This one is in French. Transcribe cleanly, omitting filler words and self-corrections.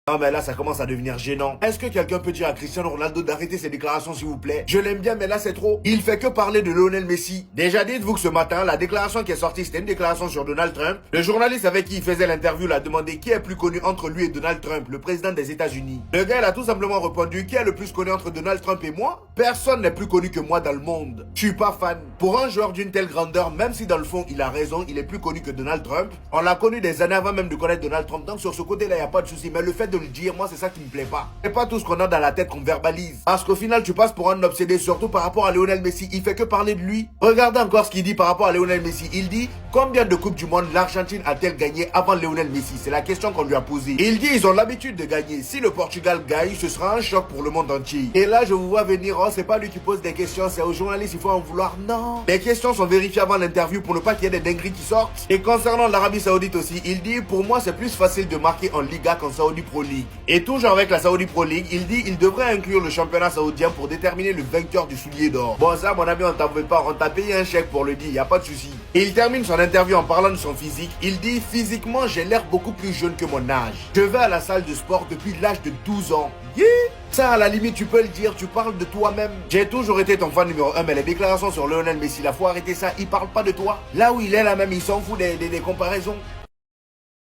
Non mais là ça commence à devenir gênant. Est-ce que quelqu'un peut dire à Cristiano Ronaldo d'arrêter ses déclarations s'il vous plaît? Je l'aime bien mais là c'est trop. Il fait que parler de Lionel Messi. Déjà dites-vous que ce matin, la déclaration qui est sortie c'était une déclaration sur Donald Trump. Le journaliste avec qui il faisait l'interview l'a demandé qui est plus connu entre lui et Donald Trump, le président des États-Unis. Le gars il a tout simplement répondu qui est le plus connu entre Donald Trump et moi? Personne n'est plus connu que moi dans le monde. Je suis pas fan. Pour un joueur d'une telle grandeur, même si dans le fond il a raison, il est plus connu que Donald Trump. On l'a connu des années avant même de connaître Donald Trump. Donc sur ce côté là il n'y a pas de souci. Mais le fait de le dire, moi c'est ça qui me plaît pas. C'est pas tout ce qu'on a dans la tête qu'on verbalise. Parce qu'au final tu passes pour un obsédé, surtout par rapport à Lionel Messi. Il fait que parler de lui. Regardez encore ce qu'il dit par rapport à Lionel Messi. Il dit combien de coupes du monde l'Argentine a-t-elle gagné avant Lionel Messi? C'est la question qu'on lui a posée. Il dit ils ont l'habitude de gagner. Si le Portugal gagne, ce sera un choc pour le monde entier. Et là je vous vois venir, oh c'est pas lui qui pose des questions, c'est aux journalistes, il faut en vouloir. Non. Les questions sont vérifiées avant l'interview pour ne pas qu'il y ait des dingueries qui sortent. Et concernant l'Arabie Saoudite aussi, il dit pour moi c'est plus facile de marquer en Liga qu'en Saudi Pro League. Et toujours avec la Saudi Pro League, il dit il devrait inclure le championnat saoudien pour déterminer le vainqueur du soulier d'or. Bon ça mon ami on t'en veut pas, on t'a payé un chèque pour le dire, y a pas de souci. Et il termine son interview en parlant de son physique. Il dit physiquement j'ai l'air beaucoup plus jeune que mon âge. Je vais à la salle de sport depuis l'âge de 12 ans. Yeah. Ça à la limite tu peux le dire, tu parles de toi-même. J'ai toujours été ton fan numéro 1 mais les déclarations sur Lionel Messi, là faut arrêter ça, il parle pas de toi. Là où il est là même il s'en fout des comparaisons.